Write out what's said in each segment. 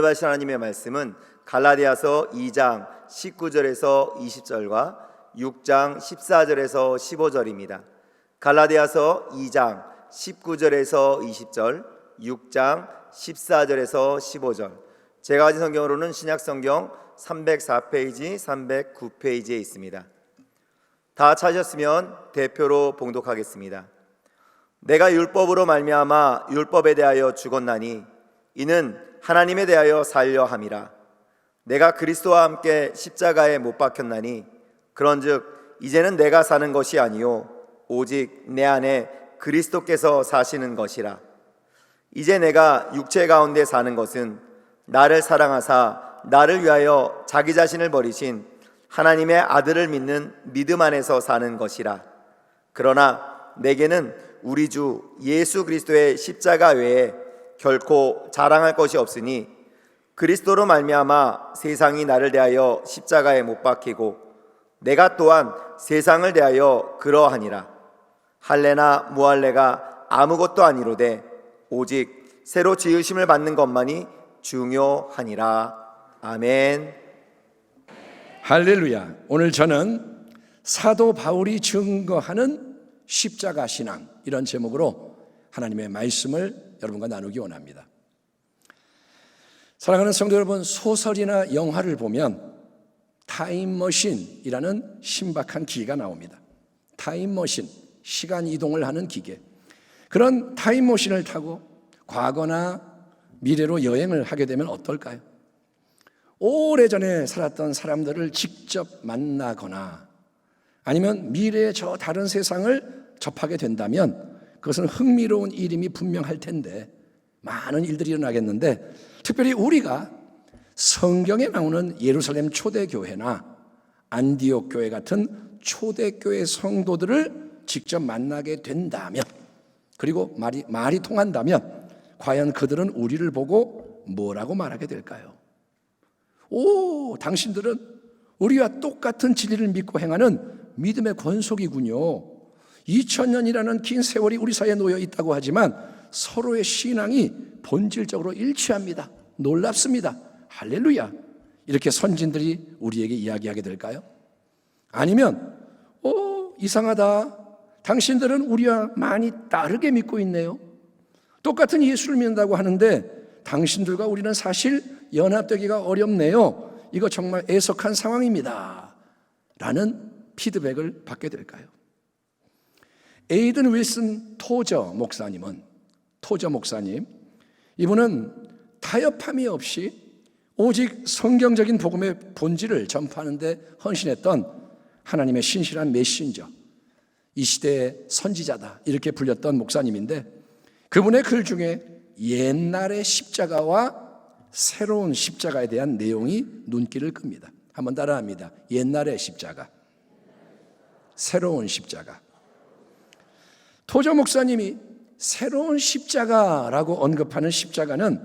인도하신 하나님의 말씀은 갈라디아서 2장 19절에서 20절과 6장 14절에서 15절입니다. 갈라디아서 2장 19절에서 20절, 6장 14절에서 15절. 제가 가진 성경으로는 신약성경 304페이지, 309페이지에 있습니다. 다 찾으셨으면 대표로 봉독하겠습니다. 내가 율법으로 말미암아 율법에 대하여 죽었나니 이는 하나님에 대하여 살려 함이라. 내가 그리스도와 함께 십자가에 못 박혔나니 그런즉 이제는 내가 사는 것이 아니요 오직 내 안에 그리스도께서 사시는 것이라. 이제 내가 육체 가운데 사는 것은 나를 사랑하사 나를 위하여 자기 자신을 버리신 하나님의 아들을 믿는 믿음 안에서 사는 것이라. 그러나 내게는 우리 주 예수 그리스도의 십자가 외에 결코 자랑할 것이 없으니 그리스도로 말미암아 세상이 나를 대하여 십자가에 못 박히고 내가 또한 세상을 대하여 그러하니라. 할례나 무할례가 아무것도 아니로되 오직 새로 지으심을 받는 것만이 중요하니라. 아멘. 할렐루야. 오늘 저는 사도 바울이 증거하는 십자가 신앙, 이런 제목으로 하나님의 말씀을 여러분과 나누기 원합니다. 사랑하는 성도 여러분, 소설이나 영화를 보면 타임머신이라는 신박한 기계가 나옵니다. 타임머신, 시간 이동을 하는 기계. 그런 타임머신을 타고 과거나 미래로 여행을 하게 되면 어떨까요? 오래전에 살았던 사람들을 직접 만나거나 아니면 미래의 저 다른 세상을 접하게 된다면 그것은 흥미로운 일임이 분명할 텐데 많은 일들이 일어나겠는데, 특별히 우리가 성경에 나오는 예루살렘 초대교회나 안디옥 교회 같은 초대교회 성도들을 직접 만나게 된다면, 그리고 말이 통한다면 과연 그들은 우리를 보고 뭐라고 말하게 될까요? 오, 당신들은 우리와 똑같은 진리를 믿고 행하는 믿음의 권속이군요. 2000년이라는 긴 세월이 우리 사이에 놓여 있다고 하지만 서로의 신앙이 본질적으로 일치합니다. 놀랍습니다. 할렐루야. 이렇게 선진들이 우리에게 이야기하게 될까요? 아니면 이상하다. 당신들은 우리와 많이 다르게 믿고 있네요. 똑같은 예수를 믿는다고 하는데 당신들과 우리는 사실 연합되기가 어렵네요. 이거 정말 애석한 상황입니다. 라는 피드백을 받게 될까요? 에이든 윌슨 토저 목사님, 이분은 타협함이 없이 오직 성경적인 복음의 본질을 전파하는 데 헌신했던 하나님의 신실한 메신저, 이 시대의 선지자다, 이렇게 불렸던 목사님인데, 그분의 글 중에 옛날의 십자가와 새로운 십자가에 대한 내용이 눈길을 끕니다. 한번 따라합니다. 옛날의 십자가, 새로운 십자가. 토저 목사님이 새로운 십자가라고 언급하는 십자가는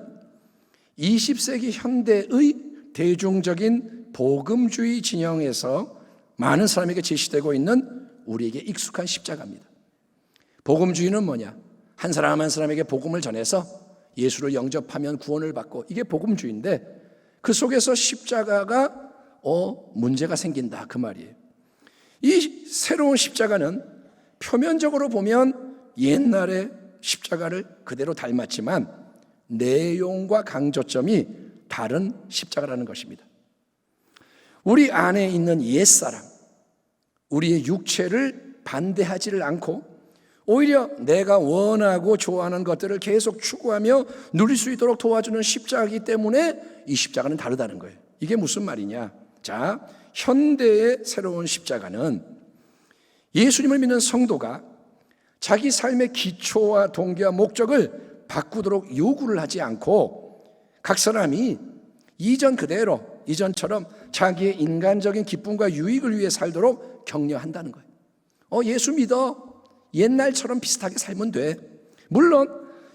20세기 현대의 대중적인 복음주의 진영에서 많은 사람에게 제시되고 있는 우리에게 익숙한 십자가입니다. 복음주의는 뭐냐? 한 사람 한 사람에게 복음을 전해서 예수를 영접하면 구원을 받고, 이게 복음주의인데 그 속에서 십자가가 문제가 생긴다, 그 말이에요. 이 새로운 십자가는 표면적으로 보면 옛날의 십자가를 그대로 닮았지만 내용과 강조점이 다른 십자가라는 것입니다. 우리 안에 있는 옛사람, 우리의 육체를 반대하지를 않고 오히려 내가 원하고 좋아하는 것들을 계속 추구하며 누릴 수 있도록 도와주는 십자가이기 때문에 이 십자가는 다르다는 거예요. 이게 무슨 말이냐? 자, 현대의 새로운 십자가는 예수님을 믿는 성도가 자기 삶의 기초와 동기와 목적을 바꾸도록 요구를 하지 않고 각 사람이 이전 그대로, 이전처럼 자기의 인간적인 기쁨과 유익을 위해 살도록 격려한다는 거예요. 예수 믿어. 옛날처럼 비슷하게 살면 돼. 물론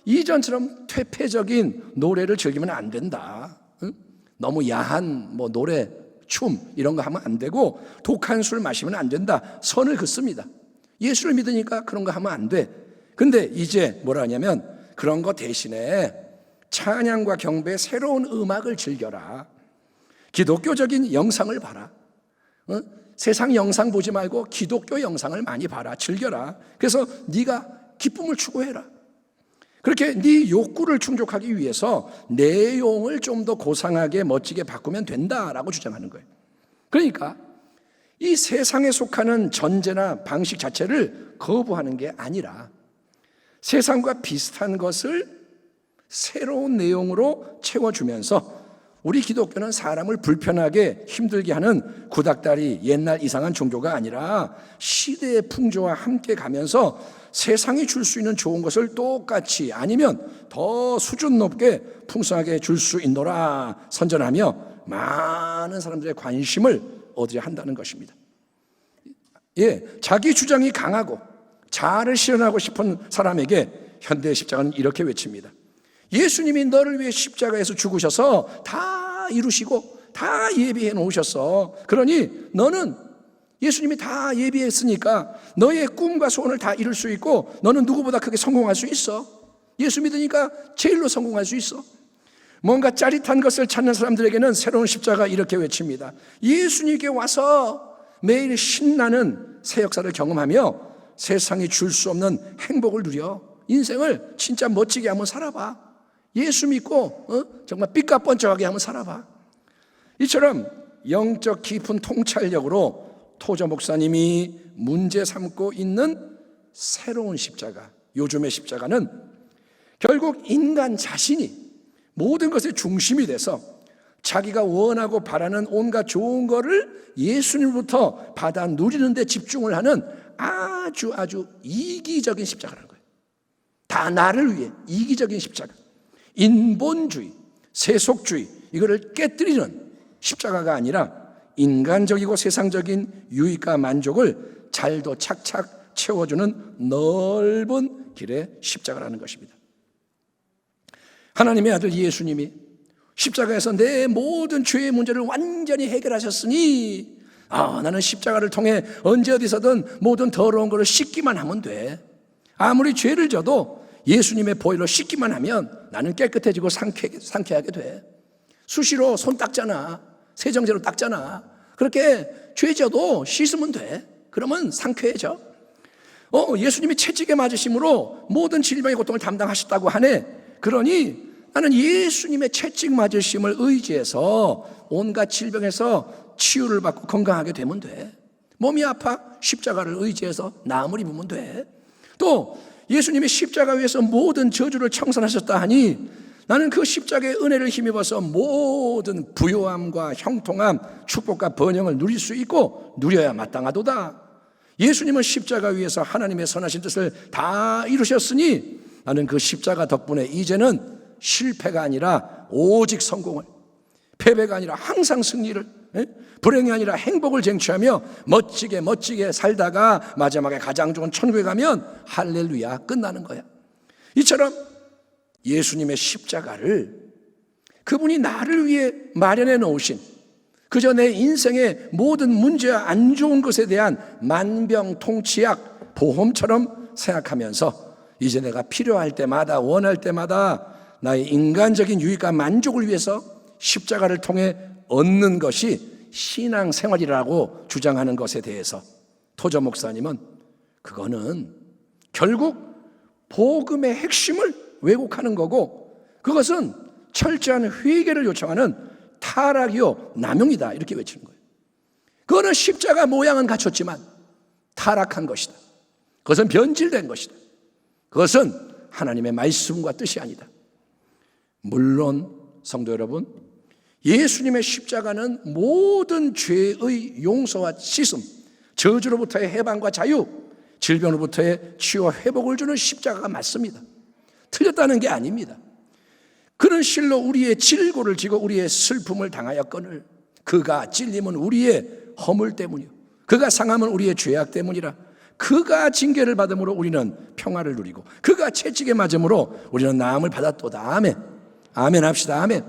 이전처럼 퇴폐적인 노래를 즐기면 안 된다. 응? 너무 야한 노래, 춤 이런 거 하면 안 되고, 독한 술 마시면 안 된다. 선을 긋습니다. 예수를 믿으니까 그런 거 하면 안 돼. 근데 이제 뭐라 하냐면 그런 거 대신에 찬양과 경배의 새로운 음악을 즐겨라. 기독교적인 영상을 봐라. 세상 영상 보지 말고 기독교 영상을 많이 봐라. 즐겨라. 그래서 네가 기쁨을 추구해라. 그렇게 네 욕구를 충족하기 위해서 내용을 좀 더 고상하게 멋지게 바꾸면 된다라고 주장하는 거예요. 그러니까 이 세상에 속하는 전제나 방식 자체를 거부하는 게 아니라 세상과 비슷한 것을 새로운 내용으로 채워주면서 우리 기독교는 사람을 불편하게 힘들게 하는 구닥다리 옛날 이상한 종교가 아니라 시대의 풍조와 함께 가면서 세상이 줄 수 있는 좋은 것을 똑같이 아니면 더 수준 높게 풍성하게 줄 수 있노라 선전하며 많은 사람들의 관심을 얻으려 한다는 것입니다. 자기 주장이 강하고 자아를 실현하고 싶은 사람에게 현대의 십자가는 이렇게 외칩니다. 예수님이 너를 위해 십자가에서 죽으셔서 다 이루시고 다 예비해 놓으셨어. 그러니 너는 예수님이 다 예비했으니까 너의 꿈과 소원을 다 이룰 수 있고 너는 누구보다 크게 성공할 수 있어. 예수 믿으니까 제일로 성공할 수 있어. 뭔가 짜릿한 것을 찾는 사람들에게는 새로운 십자가 이렇게 외칩니다. 예수님께 와서 매일 신나는 새 역사를 경험하며 세상이 줄 수 없는 행복을 누려. 인생을 진짜 멋지게 한번 살아봐. 예수 믿고 정말 삐까뻔쩍하게 한번 살아봐. 이처럼 영적 깊은 통찰력으로 토저 목사님이 문제 삼고 있는 새로운 십자가, 요즘의 십자가는 결국 인간 자신이 모든 것의 중심이 돼서 자기가 원하고 바라는 온갖 좋은 거를 예수님부터 받아 누리는 데 집중을 하는 아주 이기적인 십자가라는 거예요. 다 나를 위해 이기적인 십자가. 인본주의, 세속주의 이거를 깨뜨리는 십자가가 아니라 인간적이고 세상적인 유익과 만족을 잘도 착착 채워주는 넓은 길의 십자가라는 것입니다. 하나님의 아들 예수님이 십자가에서 내 모든 죄의 문제를 완전히 해결하셨으니 나는 십자가를 통해 언제 어디서든 모든 더러운 것을 씻기만 하면 돼. 아무리 죄를 져도 예수님의 보혈로 씻기만 하면 나는 깨끗해지고 상쾌하게 돼. 수시로 손 닦잖아. 세정제로 닦잖아. 그렇게 죄 져도 씻으면 돼. 그러면 상쾌해져. 예수님이 채찍에 맞으심으로 모든 질병의 고통을 담당하셨다고 하네. 그러니 나는 예수님의 채찍 맞으심을 의지해서 온갖 질병에서 치유를 받고 건강하게 되면 돼. 몸이 아파? 십자가를 의지해서 나음을 입으면 돼. 또 예수님이 십자가 위에서 모든 저주를 청산하셨다 하니 나는 그 십자가의 은혜를 힘입어서 모든 부요함과 형통함, 축복과 번영을 누릴 수 있고 누려야 마땅하도다. 예수님은 십자가 위에서 하나님의 선하신 뜻을 다 이루셨으니 나는 그 십자가 덕분에 이제는 실패가 아니라 오직 성공을, 패배가 아니라 항상 승리를, 불행이 아니라 행복을 쟁취하며 멋지게 살다가 마지막에 가장 좋은 천국에 가면 할렐루야 끝나는 거야. 이처럼 예수님의 십자가를 그분이 나를 위해 마련해 놓으신 그저 내 인생의 모든 문제와 안 좋은 것에 대한 만병통치약 보험처럼 생각하면서 이제 내가 필요할 때마다 원할 때마다 나의 인간적인 유익과 만족을 위해서 십자가를 통해 얻는 것이 신앙생활이라고 주장하는 것에 대해서 토저 목사님은 그거는 결국 복음의 핵심을 왜곡하는 거고 그것은 철저한 회개를 요청하는 타락이요 남용이다 이렇게 외치는 거예요. 그거는 십자가 모양은 갖췄지만 타락한 것이다. 그것은 변질된 것이다. 그것은 하나님의 말씀과 뜻이 아니다. 물론 성도 여러분, 예수님의 십자가는 모든 죄의 용서와 씻음, 저주로부터의 해방과 자유, 질병으로부터의 치유와 회복을 주는 십자가가 맞습니다. 틀렸다는 게 아닙니다. 그는 실로 우리의 질고를 지고 우리의 슬픔을 당하였거늘 그가 찔림은 우리의 허물 때문이요 그가 상함은 우리의 죄악 때문이라. 그가 징계를 받음으로 우리는 평화를 누리고 그가 채찍에 맞음으로 우리는 나음을 받았도다. 아멘. 아멘 합시다. 아멘.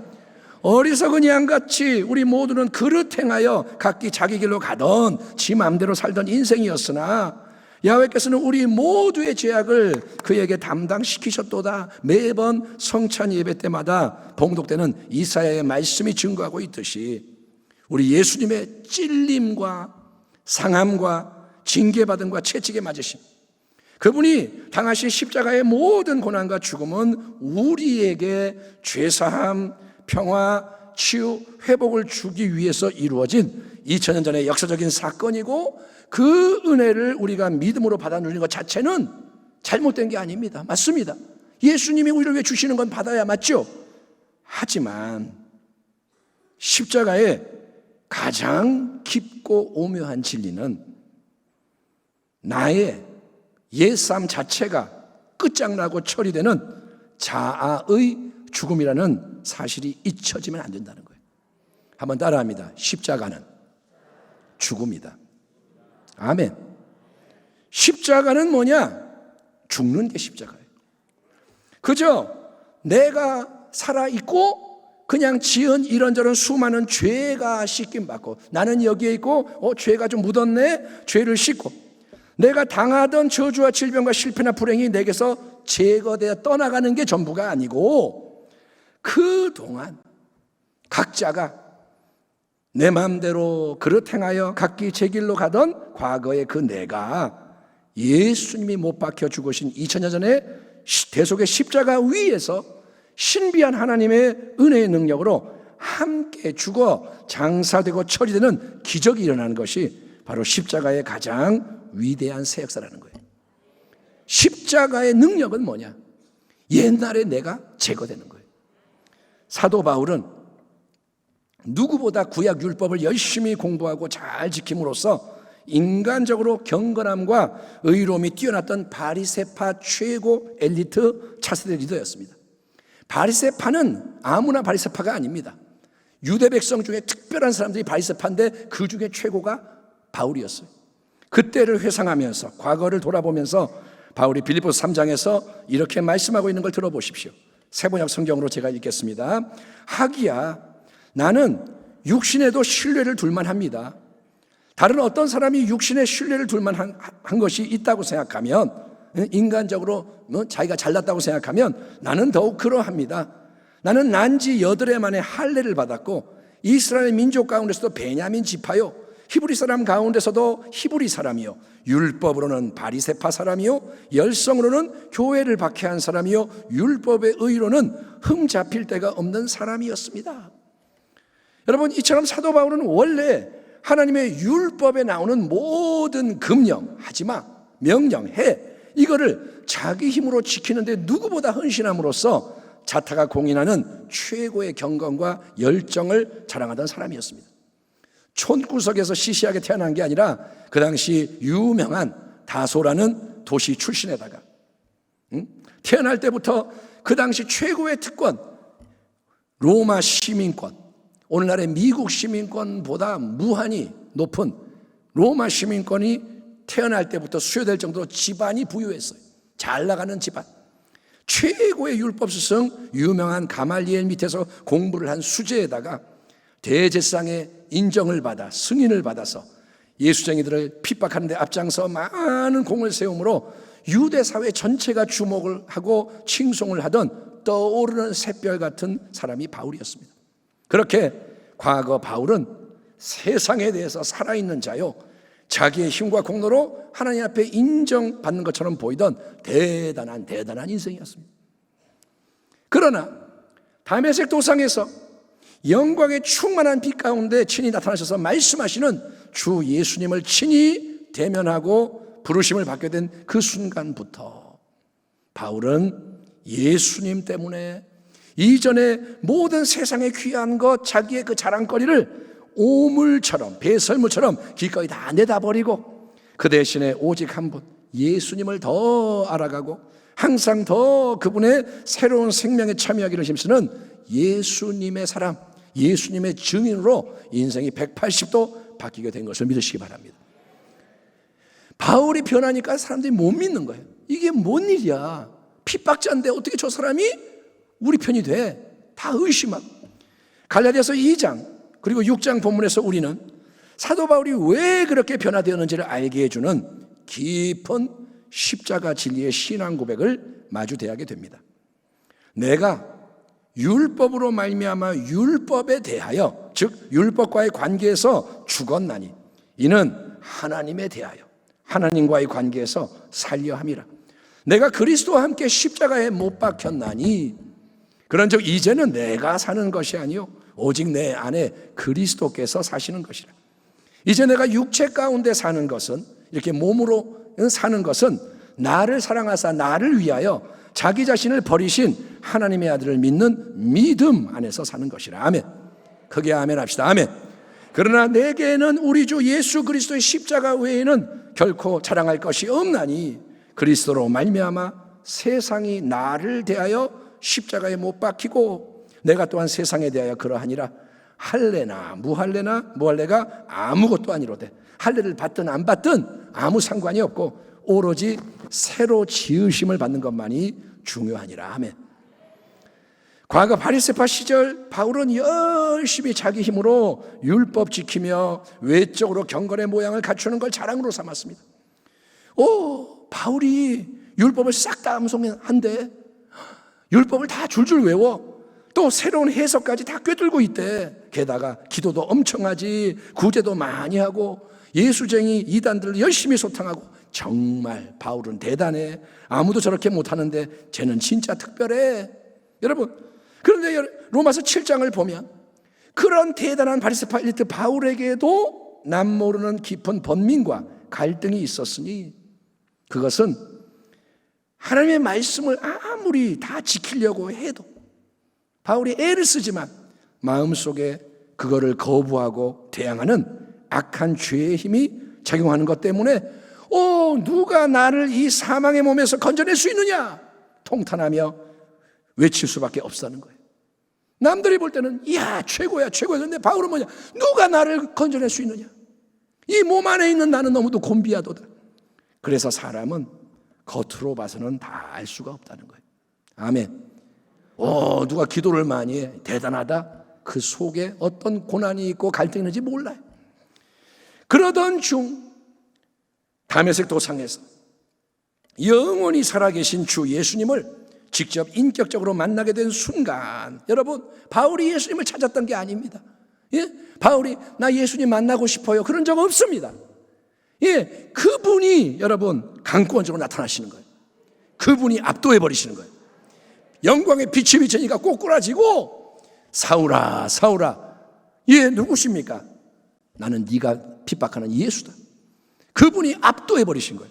어리석은 양같이 우리 모두는 그릇 행하여 각기 자기 길로 가던 지 마음대로 살던 인생이었으나 야훼께서는 우리 모두의 죄악을 그에게 담당시키셨도다. 매번 성찬 예배 때마다 봉독되는 이사야의 말씀이 증거하고 있듯이 우리 예수님의 찔림과 상함과 징계받음과 채찍에 맞으심, 그분이 당하신 십자가의 모든 고난과 죽음은 우리에게 죄사함, 평화, 치유, 회복을 주기 위해서 이루어진 2000년 전의 역사적인 사건이고, 그 은혜를 우리가 믿음으로 받아 누리는 것 자체는 잘못된 게 아닙니다. 맞습니다. 예수님이 우리를 위해 주시는 건 받아야 맞죠? 하지만 십자가의 가장 깊고 오묘한 진리는 나의 옛삶 자체가 끝장나고 처리되는 자아의 죽음이라는 사실이 잊혀지면 안 된다는 거예요. 한번 따라합니다. 십자가는 죽음이다. 아멘. 십자가는 뭐냐? 죽는 게 십자가예요. 그저 내가 살아있고 그냥 지은 이런저런 수많은 죄가 씻김받고, 나는 여기에 있고 죄가 좀 묻었네, 죄를 씻고, 내가 당하던 저주와 질병과 실패나 불행이 내게서 제거되어 떠나가는 게 전부가 아니고, 그동안 각자가 내 마음대로 그릇 행하여 각기 제 길로 가던 과거의 그 내가 예수님이 못 박혀 죽으신 2000년 전에 대속의 십자가 위에서 신비한 하나님의 은혜의 능력으로 함께 죽어 장사되고 처리되는 기적이 일어나는 것이 바로 십자가의 가장 위대한 새 역사라는 거예요. 십자가의 능력은 뭐냐? 옛날에 내가 제거되는 거예요. 사도 바울은 누구보다 구약 율법을 열심히 공부하고 잘 지킴으로써 인간적으로 경건함과 의로움이 뛰어났던 바리새파 최고 엘리트 차세대 리더였습니다. 바리새파는 아무나 바리새파가 아닙니다. 유대 백성 중에 특별한 사람들이 바리새파인데 그 중에 최고가 바울이었어요. 그때를 회상하면서, 과거를 돌아보면서 바울이 빌립보서 3장에서 이렇게 말씀하고 있는 걸 들어보십시오. 세번역 성경으로 제가 읽겠습니다. 하기야 나는 육신에도 신뢰를 둘만 합니다. 다른 어떤 사람이 육신에 신뢰를 둘만 한 것이 있다고 생각하면, 인간적으로 자기가 잘났다고 생각하면 나는 더욱 그러합니다. 나는 난지 8해 만에 할례를 받았고, 이스라엘 민족 가운데서도 베냐민 지파요, 히브리 사람 가운데서도 히브리 사람이요, 율법으로는 바리새파 사람이요, 열성으로는 교회를 박해한 사람이요, 율법의 의로는 흠 잡힐 데가 없는 사람이었습니다. 여러분, 이처럼 사도 바울은 원래 하나님의 율법에 나오는 모든 금령, 하지마, 명령, 해, 이거를 자기 힘으로 지키는데 누구보다 헌신함으로써 자타가 공인하는 최고의 경건과 열정을 자랑하던 사람이었습니다. 촌구석에서 시시하게 태어난 게 아니라 그 당시 유명한 다소라는 도시 출신에다가 태어날 때부터 그 당시 최고의 특권, 로마 시민권, 오늘날의 미국 시민권보다 무한히 높은 로마 시민권이 태어날 때부터 수여될 정도로 집안이 부유했어요. 잘 나가는 집안, 최고의 율법 스승 유명한 가말리엘 밑에서 공부를 한 수재에다가 대제사장의 인정을 받아 승인을 받아서 예수쟁이들을 핍박하는 데 앞장서 많은 공을 세우므로 유대 사회 전체가 주목을 하고 칭송을 하던 떠오르는 샛별 같은 사람이 바울이었습니다. 그렇게 과거 바울은 세상에 대해서 살아있는 자요, 자기의 힘과 공로로 하나님 앞에 인정받는 것처럼 보이던 대단한 인생이었습니다. 그러나 다메섹 도상에서 영광의 충만한 빛 가운데 친히 나타나셔서 말씀하시는 주 예수님을 친히 대면하고 부르심을 받게 된 그 순간부터 바울은 예수님 때문에 이전에 모든 세상의 귀한 것, 자기의 그 자랑거리를 오물처럼, 배설물처럼 기꺼이 다 내다버리고 그 대신에 오직 한 분, 예수님을 더 알아가고 항상 더 그분의 새로운 생명에 참여하기를 힘쓰는 예수님의 사람, 예수님의 증인으로 인생이 180도 바뀌게 된 것을 믿으시기 바랍니다. 바울이 변하니까 사람들이 못 믿는 거예요. 이게 뭔 일이야? 핍박자인데 어떻게 저 사람이 우리 편이 돼? 다 의심하고. 갈라디아서 2장 그리고 6장 본문에서 우리는 사도 바울이 왜 그렇게 변화되었는지를 알게 해주는 깊은 십자가 진리의 신앙 고백을 마주대하게 됩니다. 내가 율법으로 말미암아 율법에 대하여, 즉 율법과의 관계에서 죽었나니 이는 하나님에 대하여 하나님과의 관계에서 살려 함이라. 내가 그리스도와 함께 십자가에 못 박혔나니 그런즉 이제는 내가 사는 것이 아니요 오직 내 안에 그리스도께서 사시는 것이라. 이제 내가 육체 가운데 사는 것은, 이렇게 몸으로 사는 것은 나를 사랑하사 나를 위하여 자기 자신을 버리신 하나님의 아들을 믿는 믿음 안에서 사는 것이라. 아멘. 크게 아멘 합시다. 아멘. 그러나 내게는 우리 주 예수 그리스도의 십자가 외에는 결코 자랑할 것이 없나니 그리스도로 말미암아 세상이 나를 대하여 십자가에 못 박히고 내가 또한 세상에 대하여 그러하니라. 할례나 무할례가 아무것도 아니로되, 할례를 받든 안 받든 아무 상관이 없고 오로지 새로 지으심을 받는 것만이 중요하니라. 아멘. 과거 바리새파 시절 바울은 열심히 자기 힘으로 율법 지키며 외적으로 경건의 모양을 갖추는 걸 자랑으로 삼았습니다. 바울이 율법을 싹 다 암송한데, 율법을 다 줄줄 외워, 또 새로운 해석까지 다 꿰뚫고 있대. 게다가 기도도 엄청 하지, 구제도 많이 하고 예수쟁이 이단들을 열심히 소탕하고. 정말 바울은 대단해. 아무도 저렇게 못하는데 쟤는 진짜 특별해. 여러분, 그런데 로마서 7장을 보면 그런 대단한 바리새파 엘리트 바울에게도 남모르는 깊은 번민과 갈등이 있었으니, 그것은 하나님의 말씀을 아무리 다 지키려고 해도 바울이 애를 쓰지만 마음속에 그거를 거부하고 대항하는 악한 죄의 힘이 작용하는 것 때문에 누가 나를 이 사망의 몸에서 건져낼 수 있느냐 통탄하며 외칠 수밖에 없다는 거예요. 남들이 볼 때는 이야 최고야. 근데 바울은 뭐냐? 누가 나를 건져낼 수 있느냐? 이 몸 안에 있는 나는 너무도 곤비하도다. 그래서 사람은 겉으로 봐서는 다 알 수가 없다는 거예요. 아멘. 누가 기도를 많이 해. 대단하다. 그 속에 어떤 고난이 있고 갈등이 있는지 몰라요. 그러던 중 다메섹 도상에서 영원히 살아계신 주 예수님을 직접 인격적으로 만나게 된 순간, 여러분, 바울이 예수님을 찾았던 게 아닙니다. 바울이 나 예수님 만나고 싶어요 그런 적 없습니다. 그분이 여러분 강권적으로 나타나시는 거예요. 그분이 압도해 버리시는 거예요. 영광의 빛이 비치니까 꼬꾸라지고 사울아 누구십니까? 나는 네가 핍박하는 예수다. 그분이 압도해 버리신 거예요.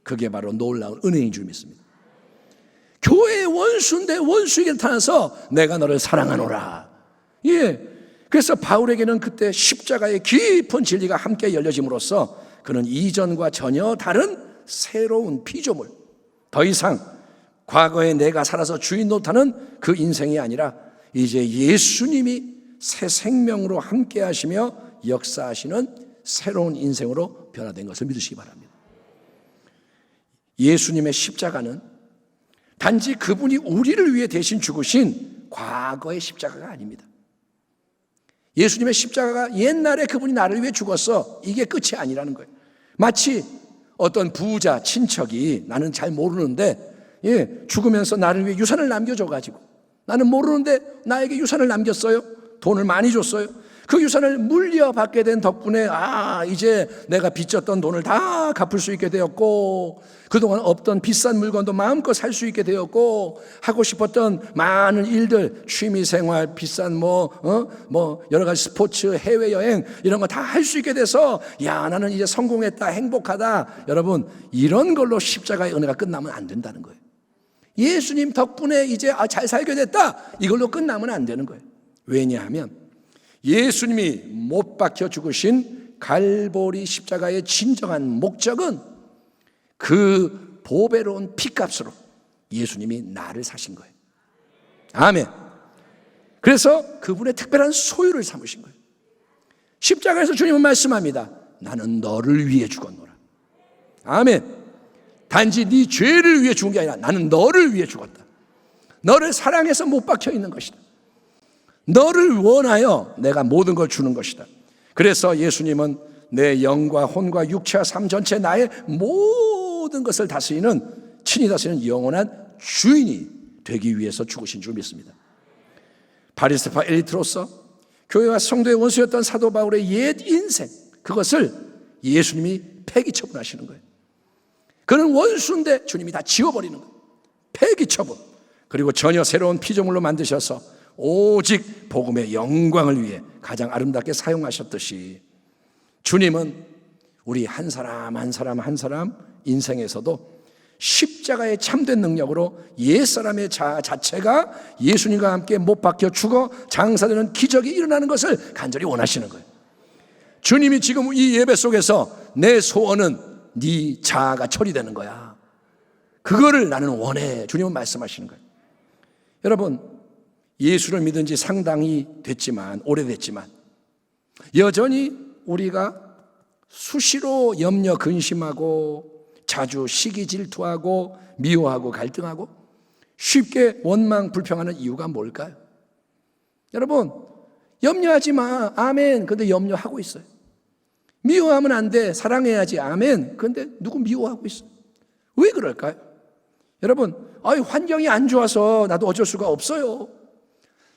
그게 바로 놀라운 은혜인 줄 믿습니다. 교회의 원수인데 원수에게 나타나서 내가 너를 사랑하노라. 그래서 바울에게는 그때 십자가의 깊은 진리가 함께 열려짐으로써 그는 이전과 전혀 다른 새로운 피조물, 더 이상 과거에 내가 살아서 주인 노릇하는 그 인생이 아니라 이제 예수님이 새 생명으로 함께 하시며 역사하시는 새로운 인생으로 변화된 것을 믿으시기 바랍니다. 예수님의 십자가는 단지 그분이 우리를 위해 대신 죽으신 과거의 십자가가 아닙니다. 예수님의 십자가가 옛날에 그분이 나를 위해 죽었어, 이게 끝이 아니라는 거예요. 마치 어떤 부자 친척이, 나는 잘 모르는데 죽으면서 나를 위해 유산을 남겨줘가지고, 나는 모르는데 나에게 유산을 남겼어요. 돈을 많이 줬어요. 그 유산을 물려받게 된 덕분에 이제 내가 빚졌던 돈을 다 갚을 수 있게 되었고, 그동안 없던 비싼 물건도 마음껏 살 수 있게 되었고, 하고 싶었던 많은 일들, 취미생활, 비싼 여러 가지 스포츠, 해외여행 이런 거 다 할 수 있게 돼서 나는 이제 성공했다, 행복하다. 여러분, 이런 걸로 십자가의 은혜가 끝나면 안 된다는 거예요. 예수님 덕분에 이제 잘 살게 됐다, 이걸로 끝나면 안 되는 거예요. 왜냐하면 예수님이 못 박혀 죽으신 갈보리 십자가의 진정한 목적은 그 보배로운 피값으로 예수님이 나를 사신 거예요. 아멘. 그래서 그분의 특별한 소유를 삼으신 거예요. 십자가에서 주님은 말씀합니다. 나는 너를 위해 죽었노라. 아멘. 단지 네 죄를 위해 죽은 게 아니라 나는 너를 위해 죽었다. 너를 사랑해서 못 박혀 있는 것이다. 너를 원하여 내가 모든 걸 주는 것이다. 그래서 예수님은 내 영과 혼과 육체와 삶 전체 나의 모든 것을 다스리는, 친히 다스리는 영원한 주인이 되기 위해서 죽으신 줄 믿습니다. 바리스파 엘리트로서 교회와 성도의 원수였던 사도 바울의 옛 인생, 그것을 예수님이 폐기 처분하시는 거예요. 그는 원수인데 주님이 다 지워버리는 거예요. 폐기 처분. 그리고 전혀 새로운 피조물로 만드셔서 오직 복음의 영광을 위해 가장 아름답게 사용하셨듯이, 주님은 우리 한 사람 한 사람 인생에서도 십자가의 참된 능력으로 옛사람의 자아 자체가 예수님과 함께 못 박혀 죽어 장사되는 기적이 일어나는 것을 간절히 원하시는 거예요. 주님이 지금 이 예배 속에서 내 소원은 네 자아가 처리되는 거야, 그거를 나는 원해, 주님은 말씀하시는 거예요. 여러분, 예수를 믿은 지 상당히 됐지만, 오래됐지만 여전히 우리가 수시로 염려 근심하고 자주 시기 질투하고 미워하고 갈등하고 쉽게 원망 불평하는 이유가 뭘까요? 여러분, 염려하지 마, 아멘. 근데 염려하고 있어요. 미워하면 안 돼, 사랑해야지, 아멘. 근데 누구 미워하고 있어요? 왜 그럴까요? 여러분, 환경이 안 좋아서 나도 어쩔 수가 없어요.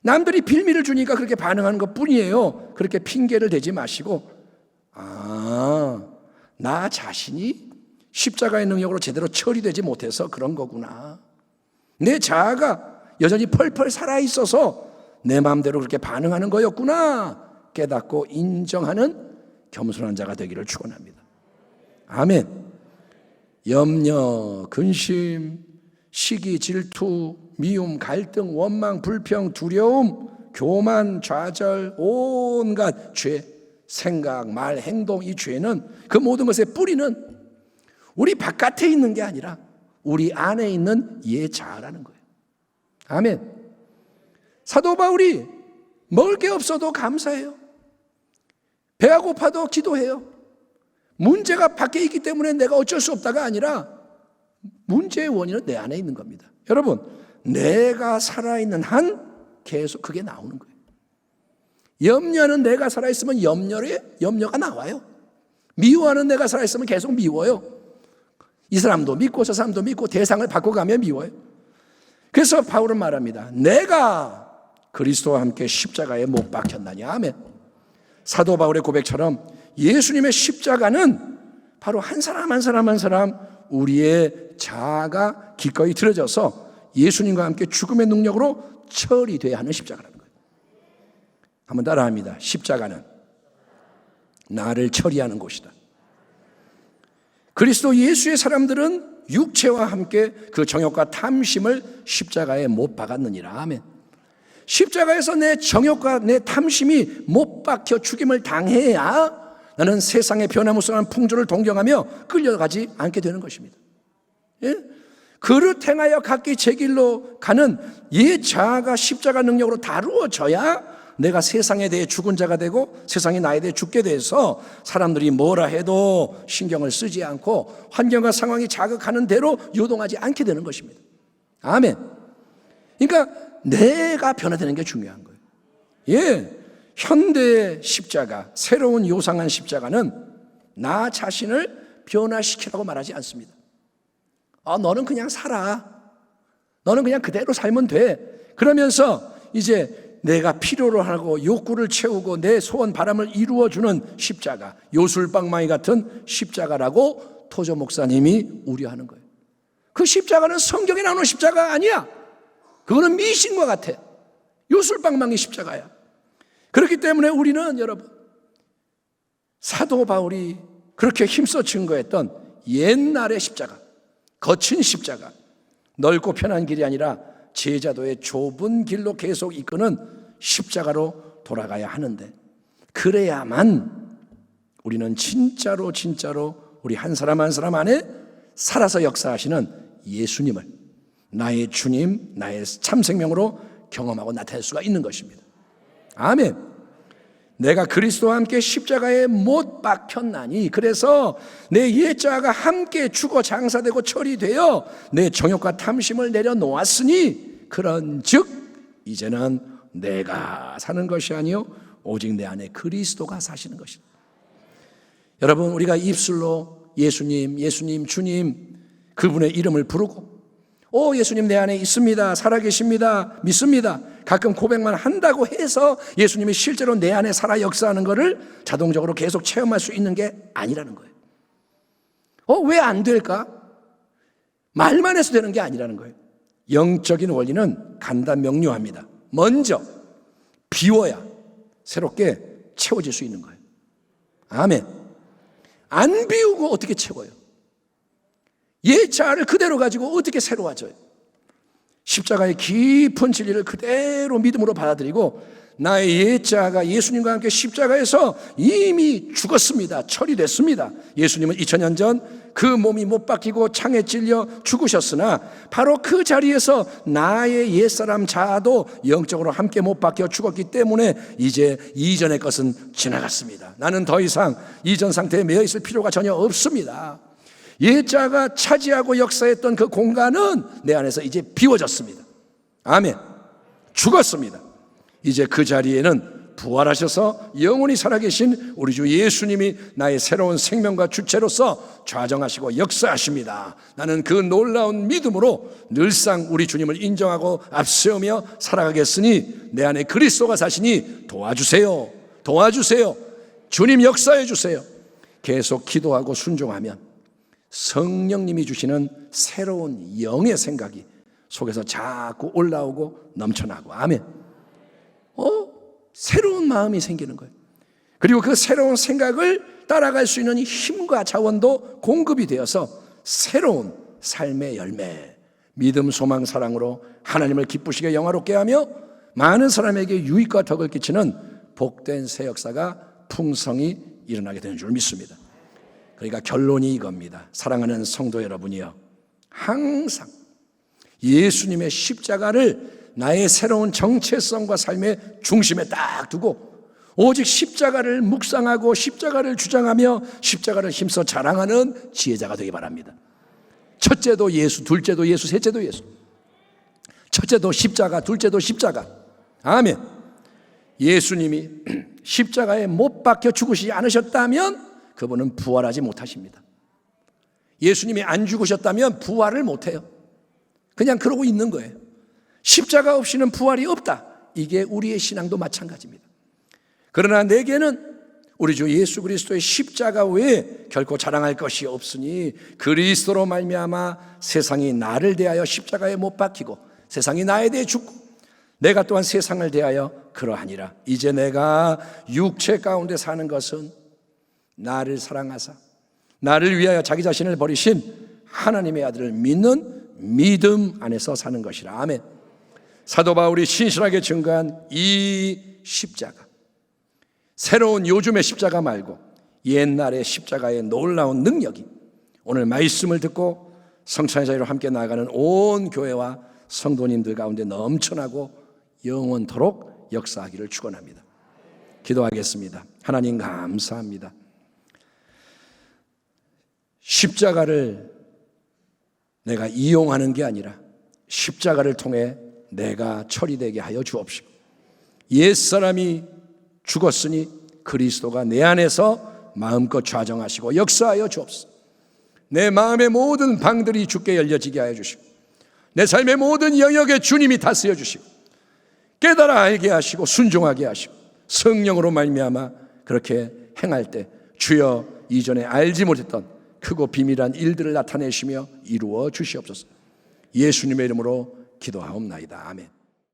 남들이 빌미를 주니까 그렇게 반응하는 것 뿐이에요. 그렇게 핑계를 대지 마시고, 나 자신이 십자가의 능력으로 제대로 처리되지 못해서 그런 거구나, 내 자아가 여전히 펄펄 살아있어서 내 마음대로 그렇게 반응하는 거였구나 깨닫고 인정하는 겸손한 자가 되기를 축원합니다. 아멘. 염려, 근심, 시기, 질투, 미움, 갈등, 원망, 불평, 두려움, 교만, 좌절, 온갖 죄, 생각, 말, 행동, 이 죄는, 그 모든 것의 뿌리는 우리 바깥에 있는 게 아니라 우리 안에 있는 옛 자아라는 거예요. 아멘. 사도 바울이 먹을 게 없어도 감사해요. 배가 고파도 기도해요. 문제가 밖에 있기 때문에 내가 어쩔 수 없다가 아니라 문제의 원인은 내 안에 있는 겁니다. 여러분, 내가 살아있는 한 계속 그게 나오는 거예요. 염려는 내가 살아있으면 염려가 나와요. 미워하는 내가 살아있으면 계속 미워요. 이 사람도 믿고 저 사람도 믿고 대상을 바꿔가며 미워요. 그래서 바울은 말합니다. 내가 그리스도와 함께 십자가에 못 박혔나니. 아멘. 사도 바울의 고백처럼 예수님의 십자가는 바로 한 사람 우리의 자아가 기꺼이 드려져서 예수님과 함께 죽음의 능력으로 처리돼야 하는 십자가라는 거예요. 한번 따라합니다. 십자가는 나를 처리하는 곳이다. 그리스도 예수의 사람들은 육체와 함께 그 정욕과 탐심을 십자가에 못 박았느니라. 아멘. 십자가에서 내 정욕과 내 탐심이 못 박혀 죽임을 당해야 나는 세상의 변화무쌍한 풍조를 동경하며 끌려가지 않게 되는 것입니다. 예? 그릇 행하여 각기 제 길로 가는 이 자아가 십자가 능력으로 다루어져야 내가 세상에 대해 죽은 자가 되고 세상이 나에 대해 죽게 돼서 사람들이 뭐라 해도 신경을 쓰지 않고 환경과 상황이 자극하는 대로 요동하지 않게 되는 것입니다. 아멘. 그러니까 내가 변화되는 게 중요한 거예요. 예, 현대의 십자가, 새로운 요상한 십자가는 나 자신을 변화시키라고 말하지 않습니다. 너는 그냥 살아. 너는 그냥 그대로 살면 돼. 그러면서 이제 내가 필요로 하고 욕구를 채우고 내 소원 바람을 이루어주는 십자가, 요술방망이 같은 십자가라고 토저 목사님이 우려하는 거예요. 그 십자가는 성경에 나오는 십자가 아니야. 그거는 미신과 같아. 요술방망이 십자가야. 그렇기 때문에 우리는 여러분, 사도 바울이 그렇게 힘써 증거했던 옛날의 십자가, 거친 십자가, 넓고 편한 길이 아니라 제자도의 좁은 길로 계속 이끄는 십자가로 돌아가야 하는데, 그래야만 우리는 진짜로 우리 한 사람 한 사람 안에 살아서 역사하시는 예수님을 나의 주님, 나의 참 생명으로 경험하고 나타낼 수가 있는 것입니다. 아멘. 내가 그리스도와 함께 십자가에 못 박혔나니, 그래서 내 옛자가 함께 죽어 장사되고 처리되어 내 정욕과 탐심을 내려놓았으니, 그런즉 이제는 내가 사는 것이 아니요 오직 내 안에 그리스도가 사시는 것이다. 여러분, 우리가 입술로 예수님, 예수님, 주님 그분의 이름을 부르고 예수님 내 안에 있습니다, 살아계십니다, 믿습니다, 가끔 고백만 한다고 해서 예수님이 실제로 내 안에 살아 역사하는 것을 자동적으로 계속 체험할 수 있는 게 아니라는 거예요. 왜 안 될까? 말만 해서 되는 게 아니라는 거예요. 영적인 원리는 간단 명료합니다. 먼저 비워야 새롭게 채워질 수 있는 거예요. 아멘. 안 비우고 어떻게 채워요? 옛 자아를 그대로 가지고 어떻게 새로워져요? 십자가의 깊은 진리를 그대로 믿음으로 받아들이고 나의 옛 자아가 예수님과 함께 십자가에서 이미 죽었습니다. 처리됐습니다. 예수님은 2000년 전 그 몸이 못 박히고 창에 찔려 죽으셨으나 바로 그 자리에서 나의 옛사람 자아도 영적으로 함께 못 박혀 죽었기 때문에 이제 이전의 것은 지나갔습니다. 나는 더 이상 이전 상태에 매여 있을 필요가 전혀 없습니다. 옛 자아가 차지하고 역사했던 그 공간은 내 안에서 이제 비워졌습니다. 아멘. 죽었습니다. 이제 그 자리에는 부활하셔서 영원히 살아계신 우리 주 예수님이 나의 새로운 생명과 주체로서 좌정하시고 역사하십니다. 나는 그 놀라운 믿음으로 늘상 우리 주님을 인정하고 앞세우며 살아가겠으니 내 안에 그리스도가 사시니 도와주세요. 도와주세요. 주님 역사해 주세요. 계속 기도하고 순종하면 성령님이 주시는 새로운 영의 생각이 속에서 자꾸 올라오고 넘쳐나고, 아멘. 새로운 마음이 생기는 거예요. 그리고 그 새로운 생각을 따라갈 수 있는 힘과 자원도 공급이 되어서 새로운 삶의 열매, 믿음, 소망, 사랑으로 하나님을 기쁘시게 영화롭게 하며 많은 사람에게 유익과 덕을 끼치는 복된 새 역사가 풍성히 일어나게 되는 줄 믿습니다. 그러니까 결론이 이겁니다. 사랑하는 성도 여러분이요, 항상 예수님의 십자가를 나의 새로운 정체성과 삶의 중심에 딱 두고 오직 십자가를 묵상하고 십자가를 주장하며 십자가를 힘써 자랑하는 지혜자가 되기 바랍니다. 첫째도 예수, 둘째도 예수, 셋째도 예수. 첫째도 십자가, 둘째도 십자가. 아멘. 예수님이 십자가에 못 박혀 죽으시지 않으셨다면 그분은 부활하지 못하십니다. 예수님이 안 죽으셨다면 부활을 못해요. 그냥 그러고 있는 거예요. 십자가 없이는 부활이 없다. 이게 우리의 신앙도 마찬가지입니다. 그러나 내게는 우리 주 예수 그리스도의 십자가 외에 결코 자랑할 것이 없으니 그리스도로 말미암아 세상이 나를 대하여 십자가에 못 박히고 세상이 나에 대해 죽고 내가 또한 세상을 대하여 그러하니라. 이제 내가 육체 가운데 사는 것은 나를 사랑하사 나를 위하여 자기 자신을 버리신 하나님의 아들을 믿는 믿음 안에서 사는 것이라. 아멘. 사도 바울이 신실하게 증거한 이 십자가, 새로운 요즘의 십자가 말고 옛날의 십자가의 놀라운 능력이 오늘 말씀을 듣고 성찬의 자리로 함께 나아가는 온 교회와 성도님들 가운데 넘쳐나고 영원토록 역사하기를 축원합니다. 기도하겠습니다. 하나님 감사합니다. 십자가를 내가 이용하는 게 아니라 십자가를 통해 내가 처리되게 하여 주옵시고 옛사람이 죽었으니 그리스도가 내 안에서 마음껏 좌정하시고 역사하여 주옵소서. 내 마음의 모든 방들이 주께 열려지게 하여 주시고 내 삶의 모든 영역에 주님이 다스려 주시고 깨달아 알게 하시고 순종하게 하시고 성령으로 말미암아 그렇게 행할 때 주여 이전에 알지 못했던 크고 비밀한 일들을 나타내시며 이루어 주시옵소서. 예수님의 이름으로 기도하옵나이다. 아멘.